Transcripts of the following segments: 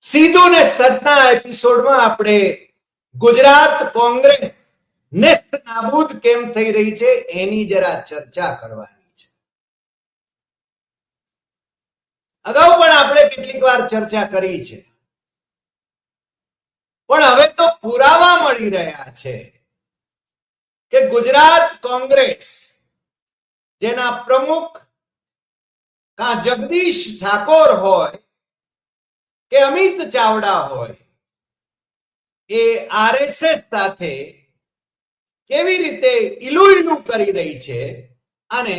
સીધું ને સટના એપિસોડમાં આપણે ગુજરાત કોંગ્રેસ નેસ્ત નાબૂદ કેમ થઈ રહી છે એની જરા ચર્ચા કરવાની છે. અગાઉ પણ આપણે કેટલીક વાર ચર્ચા કરી છે, પણ હવે તો પુરાવા મળી રહ્યા છે કે ગુજરાત કોંગ્રેસ જેના પ્રમુખ કા જગદીશ ઠાકોર હોય કે અમિત ચાવડા હોય, એ આરએસએસ સાથે કેવી રીતે ઇલું કરી રહી છે અને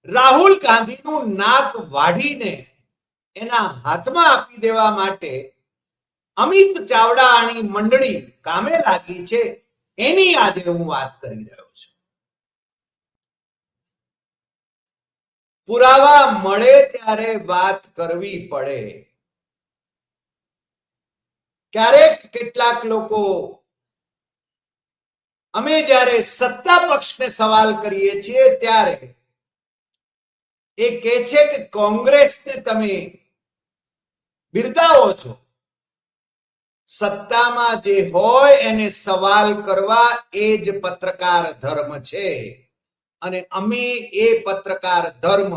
રાહુલ ગાંધીનું નાક વાઢીને એના હાથમાં આપી દેવા માટે અમિત ચાવડાની મંડળી કામે લાગી છે, એની આજે હું વાત કરી રહ્યો છું. પુરાવા મળે ત્યારે વાત કરવી પડે. ક્યારેક કેટલાક લોકો અમે જ્યારે સત્તા પક્ષને સવાલ કરીએ છીએ ત્યારે એ કહે છે કે કોંગ્રેસને તમે બિરદાવો છો, સત્તામાં જે હોય એને સવાલ કરવા એ જ પત્રકાર ધર્મ છે અને અમે એ પત્રકાર ધર્મ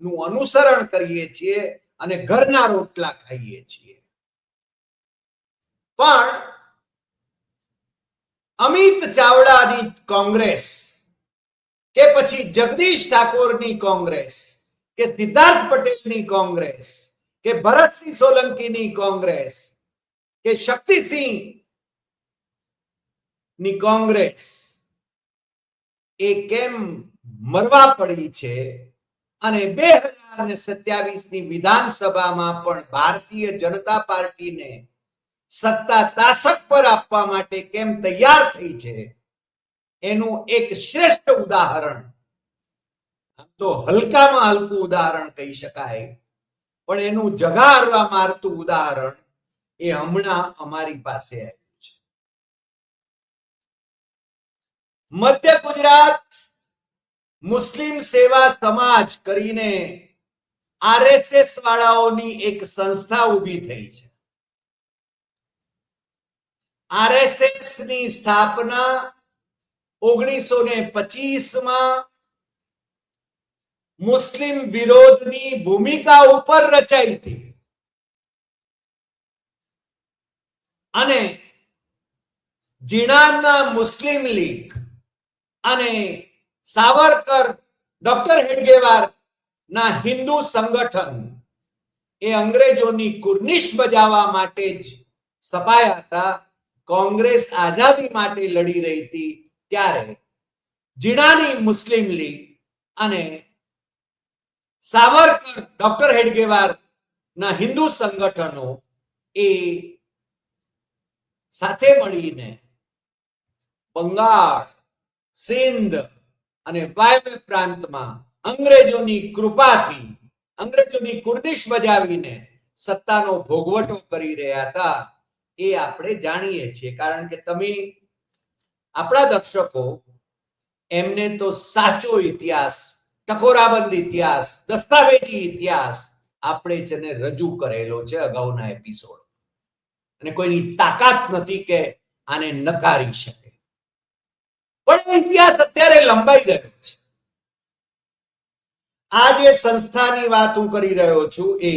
નું અનુસરણ કરીએ છીએ અને ઘરના રોટલા ખાઈએ છીએ. પણ અમિત ચાવડાની કોંગ્રેસ કે પછી જગદીશ ઠાકોરની કોંગ્રેસ કે સિદ્ધાર્થ પટેલની કોંગ્રેસ કે ભરતસિંહ સોલંકીની કોંગ્રેસ કે શક્તિસિંહ ની કોંગ્રેસ એ કેમ મરવા પડી છે અને 2027 ની વિધાનસભામાં પણ ભારતીય જનતા પાર્ટીને સત્તા તાસક પર આપવા માટે કેમ તૈયાર થઈ છે એનું એક શ્રેષ્ઠ ઉદાહરણ, તો હલકામાં હલકું ઉદાહરણ કહી શકાય, પણ એનું જગાડવા મારતું ઉદાહરણ એ હમણાં અમારી પાસે આવ્યું છે. મધ્ય ગુજરાત મુસ્લિમ સેવા સમાજ કરીને આરએસએસ વાળાઓની એક સંસ્થા ઊભી થઈ છે. આરએસએસ ની સ્થાપના 1925માં મુસ્લિમ વિરોધની ભૂમિકા ઉપર રચાઈ હતી અને જીણાના મુસ્લિમ લીગ અને સાવરકર ડોક્ટર હેડગેવાર ના હિન્દુ સંગઠન એ અંગ્રેજોની કુર્નિશ બજાવવા માટે જ સ્થપાયા હતા. કોંગ્રેસ આઝાદી માટે લડી રહી હતી ત્યારે જીણાની મુસ્લિમ લીગ અને સાવરકર ડોક્ટર હેડગેવાર ના હિન્દુ સંગઠનો એ સાથે મળીને બંગાળ, સિંધ અને વાયવ્ય પ્રાંતમાં અંગ્રેજોની કૃપાથી અંગ્રેજોની કુર્નિશ બજાવીને સત્તાનો ભોગવટો કરી રહ્યા હતા. એ આપણે જાણીએ છીએ, કારણ કે તમે આપણા દર્શકો એમને તો સાચો ઇતિહાસ, ટકોરાબંધ ઇતિહાસ, દસ્તાવેજી ઇતિહાસ આપણે જેને રજૂ કરેલો છે અગાઉના એપિસોડ, અને કોઈની તાકાત નથી કે આને નકારી શકે. પણ ઇતિહાસ અત્યારે લંબાઈ ગયો છે. આ જે સંસ્થાની વાત હું કરી રહ્યો છું એ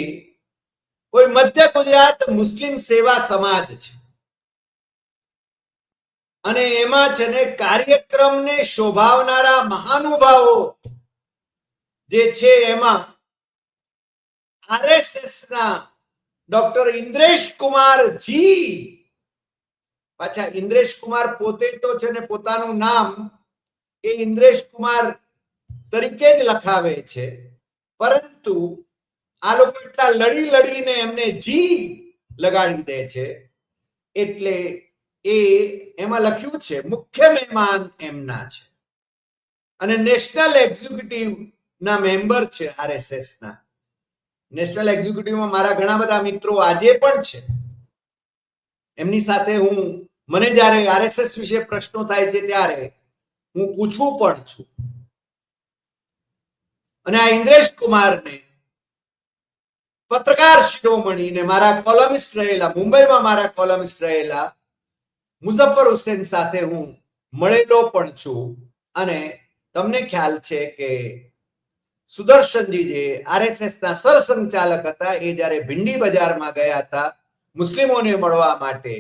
કોઈ મધ્ય ગુજરાત મુસ્લિમ સેવા સમાજ છે અને એમાં છે ને કાર્યક્રમને શોભાવનારા મહાનુભાવો જે છે એમાં આરએસએસ ના ડોક્ટર ઇન્દ્રેશ કુમાર જી, પાછા ઇન્દ્રેશ કુમાર પોતે તો છે ને પોતાનું નામ એ ઇન્દ્રેશ કુમાર તરીકે જ લખાવે છે, પરંતુ આ લોકો એટલા લડીને એમને જી લગાડી દે છે એટલે એ એમાં લખ્યું છે મુખ્ય મહેમાન એમના છે અને નેશનલ એક્ઝિક્યુટિવ ના મેમ્બર છે. આરએસએસ ના નેશનલ એક્ઝિક્યુટિવમાં મારા ઘણા બધા મિત્રો આજે પણ છે. એમની સાથે મને જ્યારે આરએસએસ વિશે પ્રશ્નો થાય છે ત્યારે હું પૂછું પણ છું. અને આ ઇન્દ્રેશ કુમારને પત્રકાર શિરોમણી ને મારા કોલમિસ્ટ રહેલા, મુંબઈમાં મારા કોલમિસ્ટ રહેલા મુઝફ્ફર હુસેન સાથે હું મળેલો પણ છું. અને તમને ખ્યાલ છે કે સુદર્શનજી જે આરએસએસ ના સરસંઘચાલક હતા, એ જ્યારે ભિંડી બજારમાં ગયા હતા મુસ્લિમોને મળવા માટે,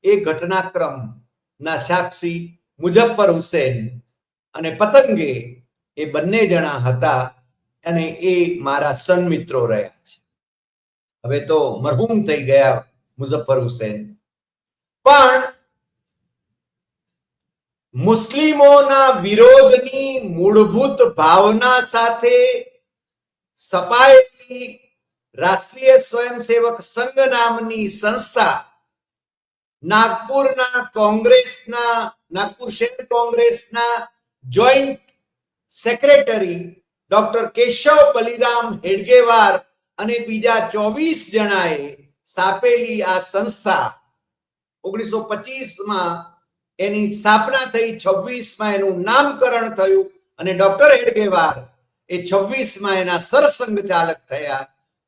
એ ઘટનાક્રમ ના સાક્ષી મુઝફ્ફર હુસેન અને પતંગે એ બંને જણા હતા અને એ મારા સન્મિત્રો રહ્યા છે. હવે તો મરહૂમ થઈ ગયા મુઝફ્ફર હુસેન, પણ મુસ્લિમોના વિરોધની મૂળભૂત ભાવના સાથે સપાયેલી રાષ્ટ્રીય સ્વયંસેવક સંઘ નામની સંસ્થા નાગપુરના કોંગ્રેસના, નાગપુર શહેર કોંગ્રેસના joint secretary doctor Keshav Baliram Hedgewar અને બીજા 24 જણાએ સ્થાપેલી આ સંસ્થા 1925માં એની સ્થાપના થઈ, 26માં એનું નામકરણ થયું અને ડોક્ટર હેડગેવાર એ 26માં એના સરસંઘચાલક થયા.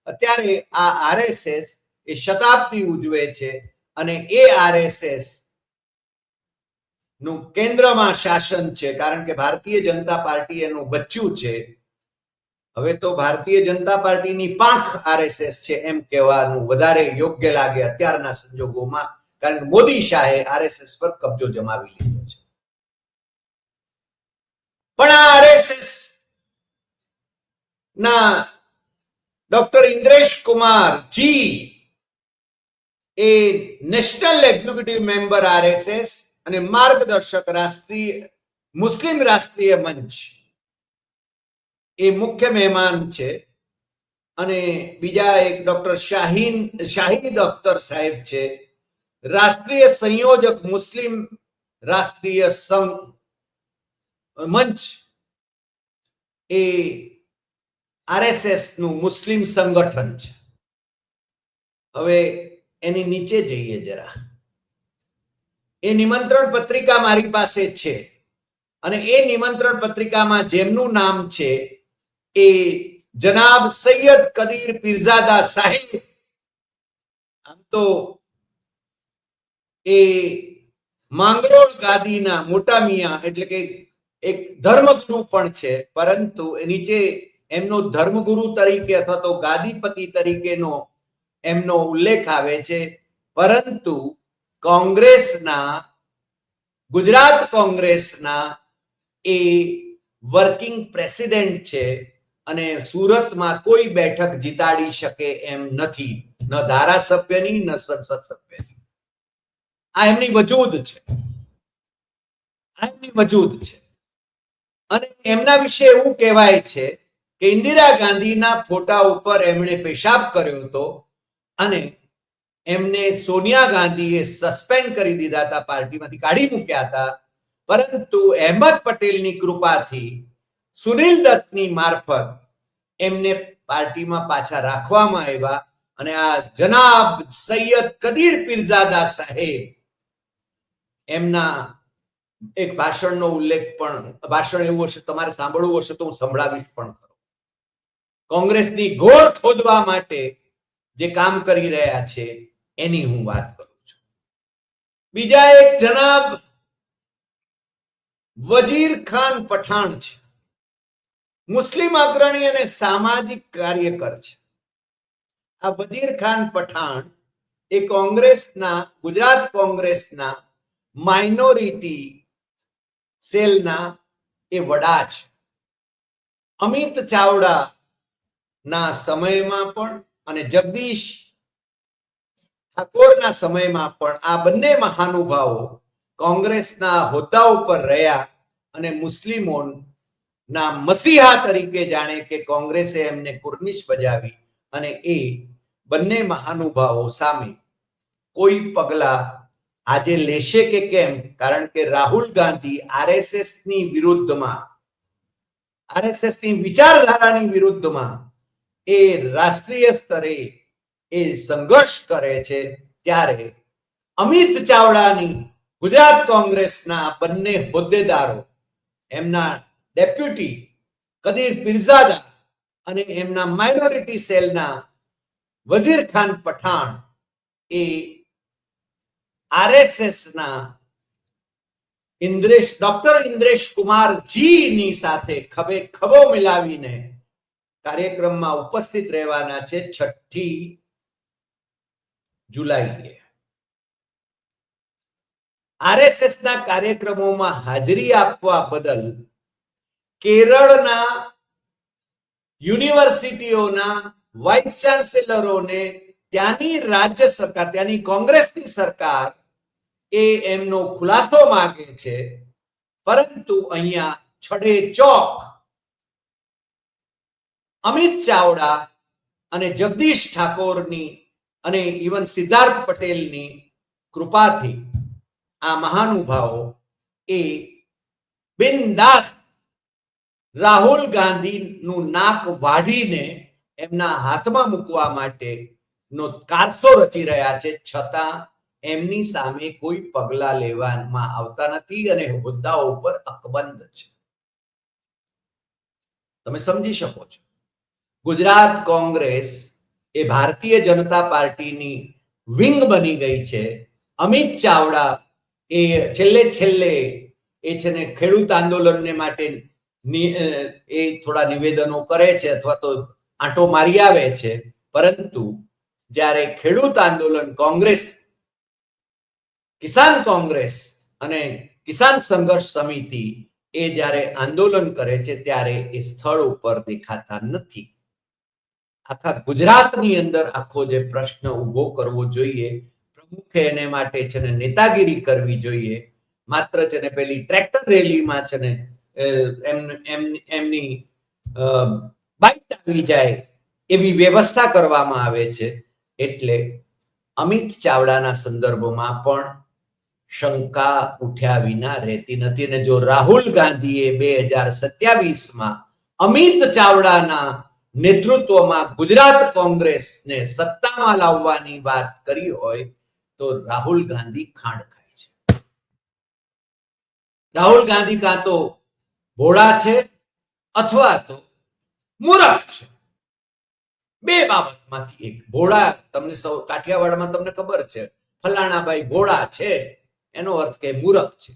અત્યારે આ આરએસએસ એ શતાબ્દી ઉજવે છે અને એ આરએસએસ નું કેન્દ્રમાં શાસન છે, કારણ કે ભારતીય જનતા પાર્ટી એનું બચ્ચું છે. હવે તો ભારતીય જનતા પાર્ટીની પાંખ આરએસએસ છે એમ કહેવાનું વધારે યોગ્ય લાગે અત્યારના સંજોગોમાં, કારણ કે મોદી શાહે આરએસએસ પર કબજો જમાવી લીધો છે. પણ આ આરએસએસ ના ડોક્ટર ઇન્દ્રેશ કુમાર જી એ નેશનલ એક્ઝિક્યુટિવ મેમ્બર આરએસએસ અને માર્ગદર્શક રાષ્ટ્રીય મુસ્લિમ રાષ્ટ્રીય મંચ એ મુખ્ય મહેમાન છે. અને બીજા એક ડોક્ટર શાહિદ અખ્તર સાહેબ છે, રાષ્ટ્રીય સંયોજક મુસ્લિમ રાષ્ટ્રીય સંઘ મંચ, એ આરએસએસ નું મુસ્લિમ સંગઠન છે. હવે એની નીચે જઈએ જરા. એ નિમંત્રણ પત્રિકા મારી પાસે છે અને એ નિમંત્રણ પત્રિકામાં જેમનું નામ છે એ જનાબ સૈયદ કદીર પીરઝાદા સાહેબ. આમ તો એ માંગરોળ ગાદીના મોટા મિયા એટલે કે એક ધર્મગુરુ પણ છે, પરંતુ નીચે એમનો ધર્મગુરુ તરીકે અથવા તો ગાદીપતિ તરીકેનો એમનો ઉલ્લેખ આવે છે. પરંતુ કોંગ્રેસના, ગુજરાત કોંગ્રેસના એ વર્કિંગ પ્રેસિડેન્ટ છે અને સુરતમાં કોઈ બેઠક જીતાડી શકે એમ નથી, ન ધારાસભ્યની ન સંસદ સભ્યની. આ એમની વજૂદ છે, આ એમની વજૂદ છે. અને એમના વિશે એવું કહેવાય છે કે ઇન્દિરા ગાંધીના ફોટા ઉપર એમણે પેશાબ કર્યો હતો અને એમને સોનિયા ગાંધીએ સસ્પેન્ડ કરી દીધા હતા, પાર્ટીમાંથી કાઢી મૂક્યા હતા. પરંતુ અહેમદ પટેલની કૃપાથી સુનિલ દત્તની મારફત એમને પાર્ટીમાં પાછા રાખવામાં આવ્યા અને આ જનાબ સૈયદ કદીર પીરઝાદા સાહેબ એમના એક ભાષણનો ઉલ્લેખ પણ, ભાષણ એવું હશે તમારે સાંભળવું હશે તો હું સંભળાવીશ પણ ખરો. કોંગ્રેસની ઘોર ખોદવા માટે જે કામ કરી રહ્યા છે એની હું વાત કરું છું. બીજા એક જનાબ વજીર ખાન પઠાણ છે, મુસ્લિમ અગ્રણી અને સામાજિક કાર્યકર છે. આ વજીર ખાન પઠાણ એ કોંગ્રેસના, ગુજરાત કોંગ્રેસના માઇનોરિટી સેલના એ વડા છે. અમિત ચાવડા ના સમયમાં પણ અને જગદીશ ઠાકોરના સમયમાં પણ આ બંને મહાનુભાવો કોંગ્રેસના હોદ્દા ઉપર રહ્યા અને મુસ્લિમોના મસીહા તરીકે જાણે કે કોંગ્રેસે એમને કુર્નિશ બજાવી અને એ બંને મહાનુભાવો સામે કોઈ પગલા આજે લેશે કે કેમ, કારણ કે રાહુલ ગાંધી આરએસએસ ની વિરુદ્ધમાં, આરએસએસ ની વિચારધારાની વિરુદ્ધમાં એ રાષ્ટ્રીય સ્તરે એ સંઘર્ષ કરે છે. ત્યારે અમિત ચાવડાની ગુજરાત કોંગ્રેસના બંને હોદ્દેદારો, એમના ડેપ્યુટી કદીર પીરઝાદા અને એમના માઇનોરિટી સેલના વઝીર ખાન પઠાણ એ આરએસએસ ના ડોક્ટર ઇન્દ્રેશ કુમાર જી ની સાથે ખભે ખભો મિલાવીને કાર્યક્રમમાં ઉપસ્થિત રહેવાના છે 6મી જુલાઈએ. આરએસએસ ના કાર્યક્રમોમાં હાજરી આપવા બદલ કેરળના યુનિવર્સિટીઓના વાઇસ ચાન્સેલરોને ત્યાંની રાજ્ય સરકાર, ત્યાંની કોંગ્રેસની સરકાર એ એમનો ખુલાસો માંગે છે. પરંતુ અહીંયા છડે ચોક અમિત ચાવડા અને જગદીશ ઠાકોરની અને ઇવન સિદ્ધાર્થ પટેલની કૃપાથી આ મહાનુભાવો એ બિનદાસ રાહુલ ગાંધીનું નાક વાઢીને એમના હાથમાં મૂકવા માટે નો કારસો રચી રહ્યા છે, છતાં એમની સામે કોઈ પગલા લેવામાં આવતા નથી અને હોદ્દાઓ ઉપર અકબંધ છે. તમે સમજી શકો છો, ગુજરાત કોંગ્રેસ એ ભારતીય જનતા પાર્ટીની વિંગ બની ગઈ છે. અમિત ચાવડા એ છેલ્લે એ છે ને ખેડૂત આંદોલનને માટે એ થોડા નિવેદનો કરે છે અથવા તો આંટો મારી આવે છે, પરંતુ જ્યારે ખેડૂત આંદોલન કોંગ્રેસ, કિસાન કોંગ્રેસ અને કિસાન સંઘર્ષ સમિતિ એ જ્યારે આંદોલન કરે છે ત્યારે એ સ્થળ ઉપર દેખાતા નથી. આખા ગુજરાતની અંદર આખો જે પ્રશ્ન ઉભો કરવો જોઈએ, પ્રમુખે એને માટે છે ને નેતાગીરી કરવી જોઈએ. માત્ર છે ને પેલી ટ્રેક્ટર રેલીમાં છે ને એમની બાઇટ આવી જાય એવી વ્યવસ્થા કરવામાં આવે છે. એટલે અમિત ચાવડાના સંદર્ભમાં પણ શંકા ઉઠ્યા વિના રહેતી નથી. અને જો રાહુલ ગાંધીએ 2027માં અમિત ચાવડાના નેતૃત્વમાં ગુજરાત કોંગ્રેસને સત્તામાં લાવવાની વાત કરી હોય તો રાહુલ ગાંધી ખાંડ ખાય છે. રાહુલ ગાંધી કાં તો ભોળા છે અથવા તો મૂર્ખ છે. બે બાબતમાંથી એક. ભોળા, તમને સૌ કાઠિયાવાડમાં તમને ખબર છે, ફલાણાભાઈ ભોળા છે એનો અર્થ કે મૂર્ખ છે.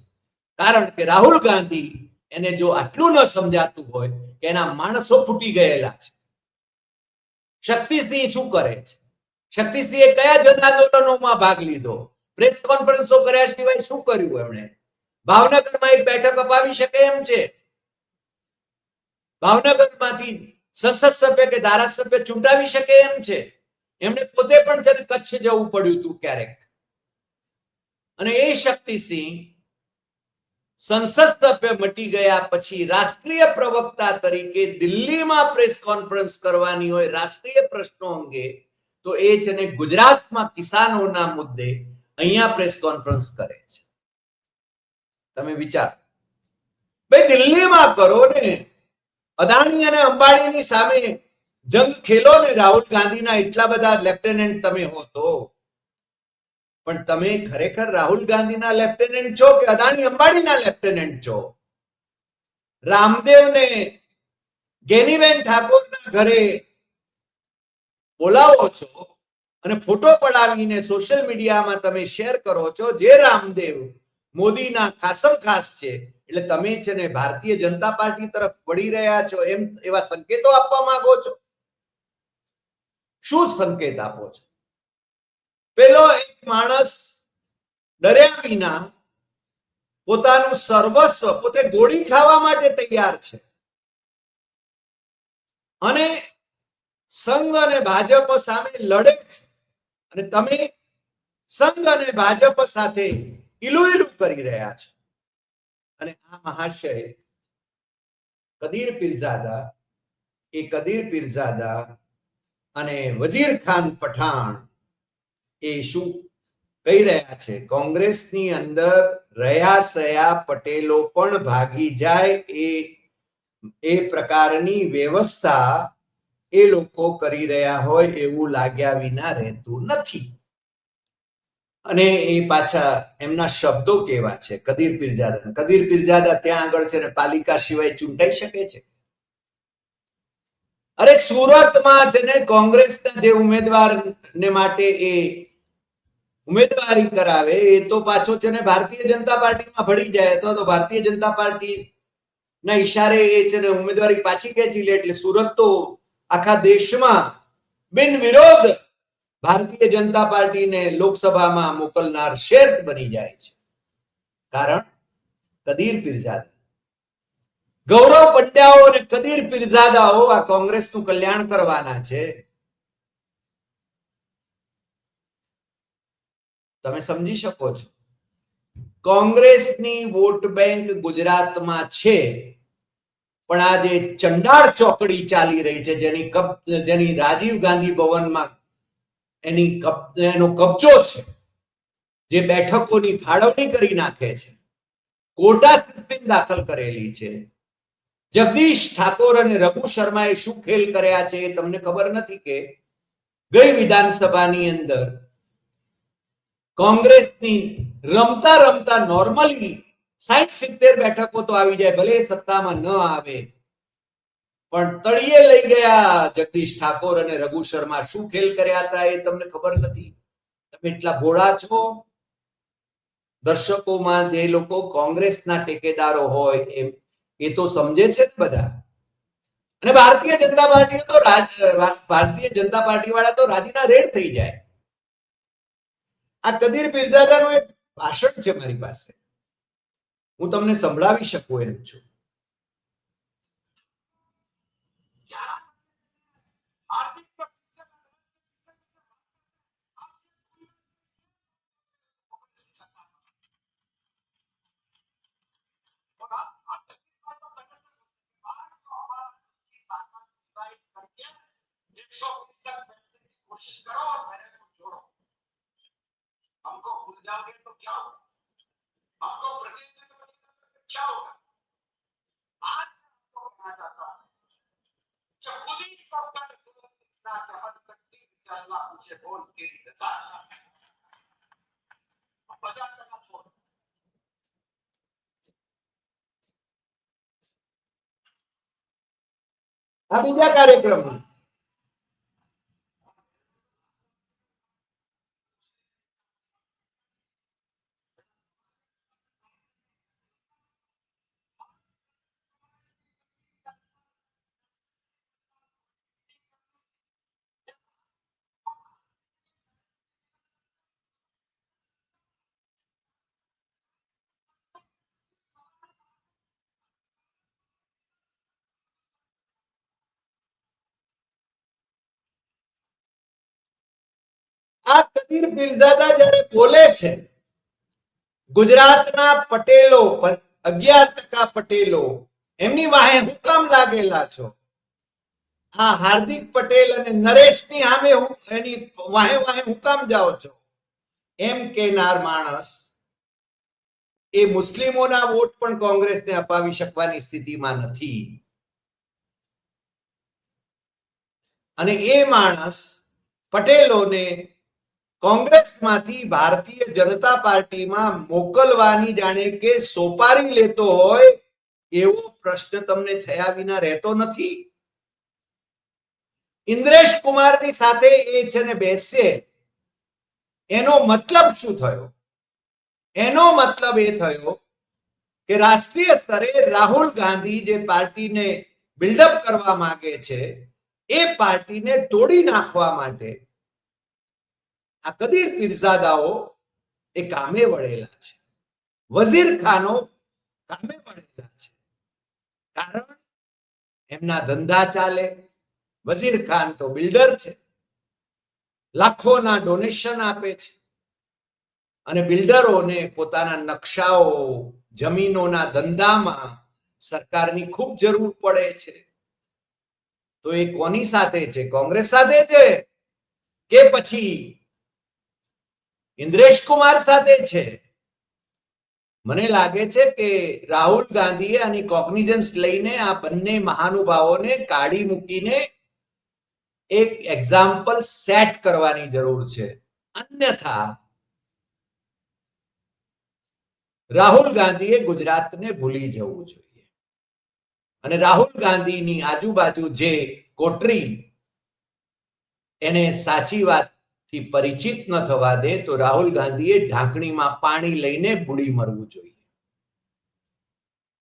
કારણ કે રાહુલ ગાંધી એને જો આટલું ન સમજાતું હોય કે એના માણસો ફૂટી ગયેલા છે. શક્તિસિંહ શું કરે છે? શક્તિસિંહે કયા જન આંદોલનોમાં ભાગ લીધો? પ્રેસ કોન્ફરન્સો કર્યા સિવાય શું કર્યું એમણે? ભાવનગરમાં એક બેઠક અપાવી શકે એમ છે? ભાવનગરમાંથી સંસદ સભ્ય કે ધારાસભ્ય ચૂંટાવી શકે એમ છે? એમણે પોતે પણ છે કચ્છ જવું પડ્યું હતું ક્યારેક. અને એ શક્તિસિંહ સંસદ સભ્ય મટી ગયા પછી રાષ્ટ્રીય પ્રવક્તા તરીકે દિલ્હીમાં પ્રેસ કોન્ફરન્સ કરવાની હોય રાષ્ટ્રીય પ્રશ્નો અંગે, તો એ છે ને ગુજરાતમાં કિસાનોના મુદ્દે અહીંયા પ્રેસ કોન્ફરન્સ કરે છે. તમે વિચારો, ભાઈ દિલ્હીમાં કરો ને, અદાણી અને અંબાણીની સામે જંગ ખેલો ને. રાહુલ ગાંધીના એટલા બધા લેફ્ટનન્ટ તમે હો તો, પણ તમે ખરેખર રાહુલ ગાંધીના લેફ્ટનન્ટ છો કે અદાણી અંબાણીના લેફ્ટનન્ટ છો? રામદેવને ગેનીબેન ઠાકોરના ઘરે બોલાવો છો અને ફોટો પડાવીને સોશિયલ મીડિયામાં તમે શેર કરો છો. જે રામદેવ મોદીના ખાસમ ખાસ છે, એટલે તમે છે ને ભારતીય જનતા પાર્ટી તરફ વળી રહ્યા છો એમ એવા સંકેતો આપવા માંગો છો. શું સંકેત આપો છો? પેલો એક માણસ ડર્યા વિના પોતાનું સર્વસ્વ, પોતે ગોળી ખાવા માટે તૈયાર છે અને સંઘ અને ભાજપ સામે લડે છે. અને તમે સંઘ અને ભાજપ સાથે ઇલુઇલું કરી રહ્યા છો. અને આ મહાશય કદીર પીરઝાદા અને વઝીર ખાન પઠાણ એ શું કહી રહ્યા છે? કોંગ્રેસની અંદર રહ્યા સયા પટેલો પણ ભાગી જાય એ પ્રકારની વ્યવસ્થા એ લોકો કરી રહ્યા હોય એવું લાગ્યા વિના રહેતું નથી. અને એ પાછા એમના શબ્દો કેવા છે કદીર પીરઝાદા ત્યાં આગળ છે ને પાલિકા સિવાય ચૂંટાઈ શકે છે? અરે સુરતમાં છે ને કોંગ્રેસના જે ઉમેદવારને માટે એ ઉમેદવારી કરાવે એ તો પાછો છે ને ભારતીય જનતા પાર્ટીમાં ભળી જાય અથવા તો ભારતીય જનતા પાર્ટી ના ઈશારે એ છે ને ઉમેદવારી પાછી ખેંચી લે એટલે સુરત તો આખા દેશમાં બિન વિરોધ ભારતીય જનતા પાર્ટીને લોકસભામાં મોકલનાર શેર બની જાય છે. કારણ કદીર પીરઝાદા, ગૌરવ પંડ્યાઓ અને કદીર પીરઝાદાઓ આ કોંગ્રેસનું કલ્યાણ કરવાના છે. તમે સમજી શકો છો કોંગ્રેસની વોટ બેંક ગુજરાતમાં છે, પણ આ જે ચંડાળ ચોકડી ચાલી રહી છે જેની રાજીવ ગાંધી ભવનમાં એનો કબજો છે, જે બેઠકોની ફાળવણી કરી નાખે છે, કોટા સિસ્ટમ દાખલ કરેલી છે, જગદીશ ઠાકોર અને રઘુ શર્માએ શું ખેલ કર્યા છે એ તમને ખબર નથી કે ગઈ વિધાનસભાની અંદર કોંગ્રેસની રમતા રમતા નોર્મલી 60-70 બેઠકો તો આવી જાય, ભલે સત્તામાં ન આવે, પણ તળિયે લઈ ગયા જગદીશ ઠાકોર અને રઘુ શર્મા. શું ખેલ કર્યા હતા એ તમને ખબર નથી? તમે એટલા ભોળા છો? દર્શકોમાં જે લોકો કોંગ્રેસના ટેકેદારો હોય એ તો સમજે છે બધા. અને ભારતીય જનતા પાર્ટી વાળા તો રાજીના રેડ થઈ જાય. આ કદીર પીરઝાદાનું એક ભાષણ છે મારી પાસે, હું તમને સંભળાવી શકું એમ છું. कोशिश करो और मेरे को जोड़ो. हमको भूल जाओगे तो क्या होगा? हमको प्रतिनिधित्व क्या होगा? आज आपको कहना चाहता हूं कि खुद ही इतना कहत करती इंशाअल्लाह मुझे बोल के रजा मजा करना छोड़. આ બીજા કાર્યક્રમમાં આ કદીર પીરઝાદા જ્યારે બોલે છે, ગુજરાતના પટેલો 11% પટેલો એમની વાહે હું કામ લાગેલા છો? આ હાર્દિક પટેલ અને નરેશની સામે એની વાહે વાહે હું કામ જાઓ છો? એમ કહેનાર માણસ એ મુસ્લિમોના વોટ પણ કોંગ્રેસને અપાવી શકવાની સ્થિતિમાં નથી. અને એ માણસ પટેલોને કોંગ્રેસમાંથી ભારતીય જનતા પાર્ટીમાં મોકલવાની જાણે કે સોપારી લેતો હોય એવો પ્રશ્ન તમને થયા વિના રહેતો નથી. ઇન્દ્રેશ કુમારની સાથે એ છે ને બેસે, એનો મતલબ શું થયો? એનો મતલબ એ થયો કે રાષ્ટ્રીય સ્તરે રાહુલ ગાંધી જે પાર્ટીને બિલ્ડઅપ કરવા માંગે છે એ પાર્ટીને તોડી નાખવા માટે આ કદીર પીરઝાદાઓ એ કામે વળેલા છે, વઝીર ખાનો કામે વળેલા છે. કારણ એમના ધંધા ચાલે. વઝીર ખાન તો બિલ્ડર છે, લાખોના ડોનેશન આપે છે, અને બિલ્ડરોને પોતાના નકશાઓ, જમીનોના ધંધામાં સરકારની ખૂબ જરૂર પડે છે. તો એ કોની સાથે છે? કોંગ્રેસ સાથે છે કે પછી ઇન્દ્રેશ કુમાર સાથે છે? મને લાગે છે કે રાહુલ ગાંધીએ આની કોગ્નિઝન્સ લઈને આ બંને મહાનુભાવોને કાઢી મૂકીને એક એક્ઝામ્પલ સેટ કરવાની જરૂર છે. અન્યથા રાહુલ ગાંધીએ ગુજરાતને ભૂલી જવું જોઈએ. અને રાહુલ ગાંધીની આજુબાજુ જે કોટરી એને સાચી વાતથી પરિચિત ન થવા દે તો રાહુલ ગાંધીએ ઢાંકણીમાં પાણી લઈને બુડી મરવું જોઈએ.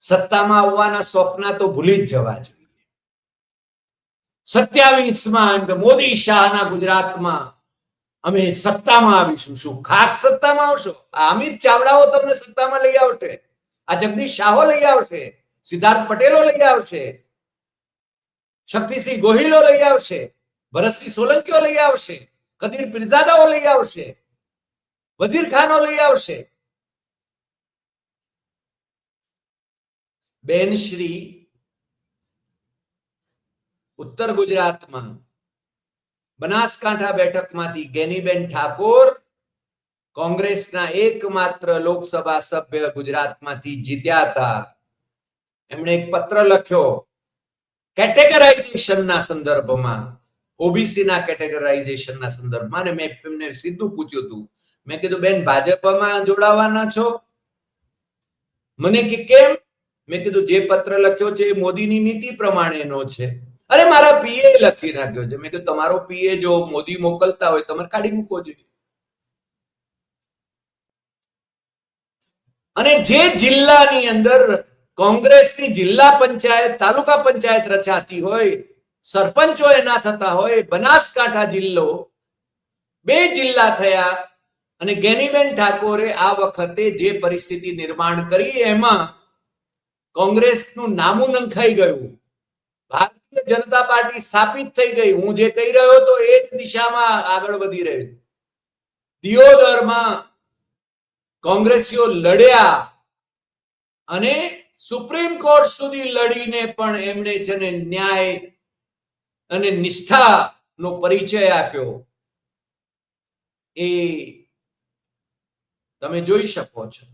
સત્તામાં આવવાના સ્વપ્ન તો ભૂલી જ જવા જોઈએ. 27માં મોદી શાહના ગુજરાતમાં અમે સત્તામાં આવીશું. શું ખાક સત્તામાં આવશો? અમિત ચાવડાઓ તમને સત્તામાં લઈ આવશે, આ જગદીશ શાહો લઈ આવશે, સિદ્ધાર્થ પટેલો લઈ આવશે, શક્તિસિંહ ગોહિલો લઈ આવશે, ભરતસિંહ સોલંકીઓ લઈ આવશે, કદીર પીરઝાદાઓ લઈ આવશે, વઝીર ખાનો લઈ આવશે. બેનશ્રી ઉત્તર ગુજરાતમાં બનાસકાંઠા બેઠકમાંથી ગેનીબેન ઠાકોર કોંગ્રેસના એકમાત્ર લોકસભા સભ્ય ગુજરાતમાંથી જીત્યા હતા. એમણે એક પત્ર લખ્યો કેટેગરાઇઝેશનના સંદર્ભમાં, ઓબીસીના કેટેગરાઇઝેશનના સંદર્ભમાં, અને મેં એમને સીધું પૂછ્યું હતું. મેં કીધું બેન ભાજપમાં જોડાવાના છો? મને કે કેમ? મેં કીધું જે પત્ર લખ્યો છે એ મોદીની નીતિ પ્રમાણેનો છે. અરે મારા પીએ લખી નાખ્યો છે. મેં કીધું તમારો પીએ જો મોદી મોકલતા હોય તમારે કાઢી મૂકવો જોઈએ. અને જે જિલ્લાની અંદર કોંગ્રેસની જિલ્લા પંચાયત, તાલુકા પંચાયત રચાતી હોય, સરપંચો એના થતા હોય, બનાસકાંઠા જિલ્લો 2 જિલ્લા થયા, અને ગેનીબેન ઠાકોરે આ વખતે જે પરિસ્થિતિ નિર્માણ કરી એમાં કોંગ્રેસનું નામું નંખાઈ ગયું. ભારતીય જનતા પાર્ટી સ્થાપિત થઈ ગઈ. હું જે કહી રહ્યો હતો એ જ દિશામાં આગળ વધી રહ્યું. દિયોદરમાં કોંગ્રેસીઓ લડ્યા અને સુપ્રીમ કોર્ટ સુધી લડીને પણ એમણે છે ને ન્યાય અને નિષ્ઠાનો પરિચય આપ્યો. એ તમે જોઈ શકો છો.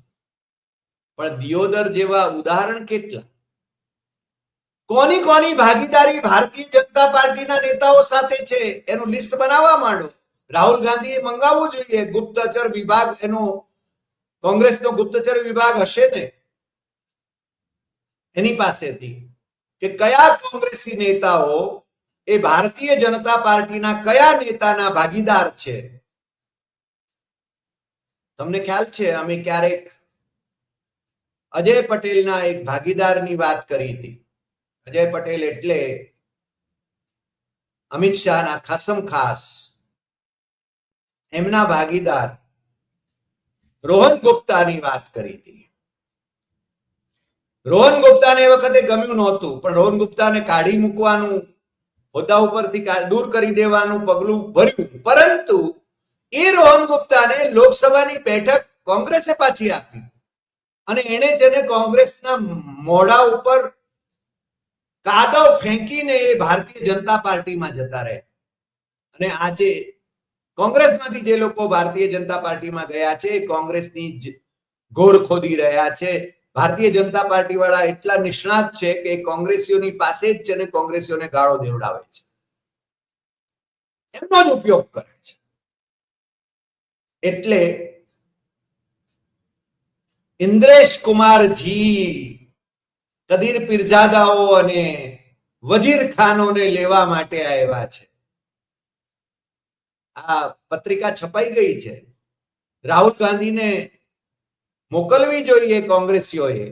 પણ દિયોદર જેવા ઉદાહરણ કેટલા? કોની કોની ભાગીદારી ભારતીય જનતા પાર્ટીના નેતાઓ સાથે છે એનું લિસ્ટ બનાવવા માંડો. રાહુલ ગાંધીએ મંગાવવું જોઈએ ગુપ્તચર વિભાગ. એનો કોંગ્રેસનો ગુપ્તચર વિભાગ હશે ને એની પાસેથી કે કયા કોંગ્રેસી નેતાઓ એ ભારતીય જનતા પાર્ટીના કયા નેતાના ભાગીદાર છે. તમને ખ્યાલ છે અમે ક્યારેક અજય પટેલના એક ભાગીદારની વાત કરી હતી. અજય પટેલ એટલે અમિત શાહના ખાસમ ખાસ એમના ભાગીદાર રોહન ગુપ્તાની વાત કરી હતી. રોહન ગુપ્તાને એ વખતે ગમ્યું નહોતું, પણ રોહન ગુપ્તાને કાઢી મૂકવાનું, હોદ્દા ઉપરથી દૂર કરી દેવાનું પગલું ભર્યું. પરંતુ એ રોહન ગુપ્તાને લોકસભાની બેઠક કોંગ્રેસે પાછી આપી અને એને જેને કોંગ્રેસના મોઢા ઉપર કાદવ ફેંકીને એ ભારતીય જનતા પાર્ટીમાં જતા રહ્યા. અને આજે કોંગ્રેસમાંથી જે લોકો ભારતીય જનતા પાર્ટીમાં ગયા છે કોંગ્રેસની ઘોર ખોદી રહ્યા છે. ભારતીય જનતા પાર્ટી વાળા એટલા નિષ્ણાત છે કે કોંગ્રેસીઓની પાસે જ છે ને કોંગ્રેસીઓને ગાળો દેવડાવે છે, એમનો જ ઉપયોગ કરે છે. એટલે ઇન્દ્રેશ કુમારજી કદીર પીરઝાદાઓ અને વજીર ખાનોને લેવા માટે આવ્યા છે. આ પત્રિકા છપાઈ ગઈ છે. રાહુલ ગાંધીને મોકલવી જોઈએ કોંગ્રેસીઓએ.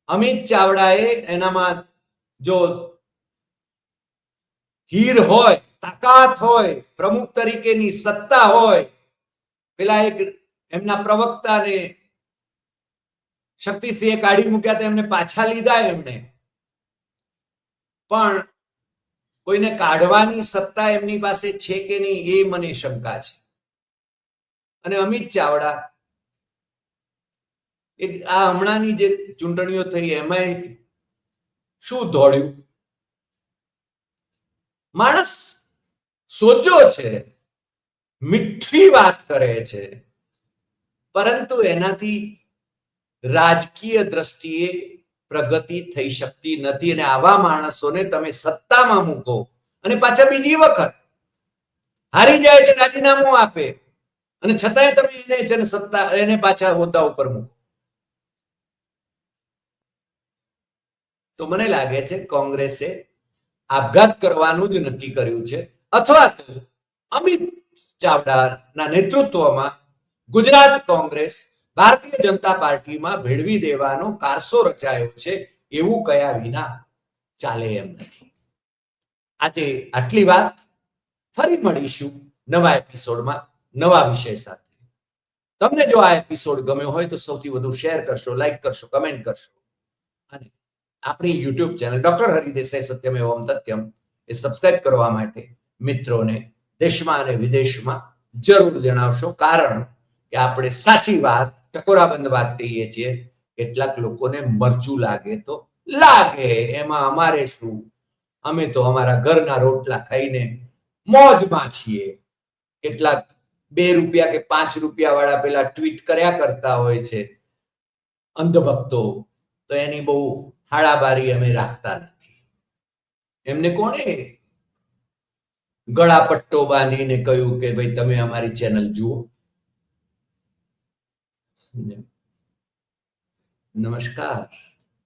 અમિત ચાવડાએ એનામાં જો હીર હોય, તાકાત હોય, પ્રમુખ તરીકેની સત્તા હોય, પેલા એક એમના પ્રવક્તાને શક્તિસિંહે કાઢી મૂક્યા તો એમને પાછા લીધા એમણે, પણ કોઈને કાઢવાની સત્તા એમની પાસે છે કે નહીં એ મને શંકા છે. અને અમિત ચાવડા આ હમણાંની જે ચૂંટણીઓ થઈ એમાં શું દોડ્યું? માણસ સોજો છે, મીઠી વાત કરે છે, પરંતુ એનાથી રાજકીય દ્રષ્ટિએ પ્રગતિ થઈ શકતી નથી. અને આવા માણસોને તમે સત્તામાં મૂકો અને પાછા બીજી વખત હારી જાય એટલે રાજીનામું આપે અને છતાંય તમે એને સત્તા એને પાછા હોદ્દા ઉપર મૂકો. તો મને લાગે છે કોંગ્રેસે આપઘાત કરવાનું જ નક્કી કર્યું છે, અથવા તો અમિત ચાવડાના નેતૃત્વમાં ગુજરાત કોંગ્રેસ ભારતીય જનતા પાર્ટીમાં ભેળવી દેવાનો કારસો રચાયો છે, એવું કયા વિના ચાલે એમ નથી. આજે આટલી વાત. ફરી મળીશું નવા એપિસોડમાં નવા વિષય સાથે. તમને જો આ એપિસોડ ગમ્યો હોય તો સૌથી વધુ શેર કરશો, લાઈક કરશો, કમેન્ટ કરશો અને આપણી યુટ્યુબ ચેનલ ડોક્ટર હરિદેસાઈ સત્યમેવમ તથ્યમ એ સબસ્ક્રાઇબ કરવા માટે મિત્રોને દેશમાં અને વિદેશમાં જરૂર જણાવશો, કારણ કે આપણે સાચી વાત, ટકોરાબંધ વાત કહીએ છીએ. કેટલાક લોકોને મરચું લાગે તો લાગે, એમાં અમારે શું? અમે તો અમારા ઘરના રોટલા ખાઈને મોજમાં છીએ. કેટલાક 2 રૂપિયા કે 5 રૂપિયા વાળા પેલા ટ્વીટ કર્યા કરતા હોય છે અંધભક્તો, તો એની બહુ હાડાબારી અમે રાખતા નથી. એમને કોણે ગળાપટ્ટો બાંધીને કહ્યું કે ભાઈ તમે અમારી ચેનલ જુઓ? નમસ્કાર.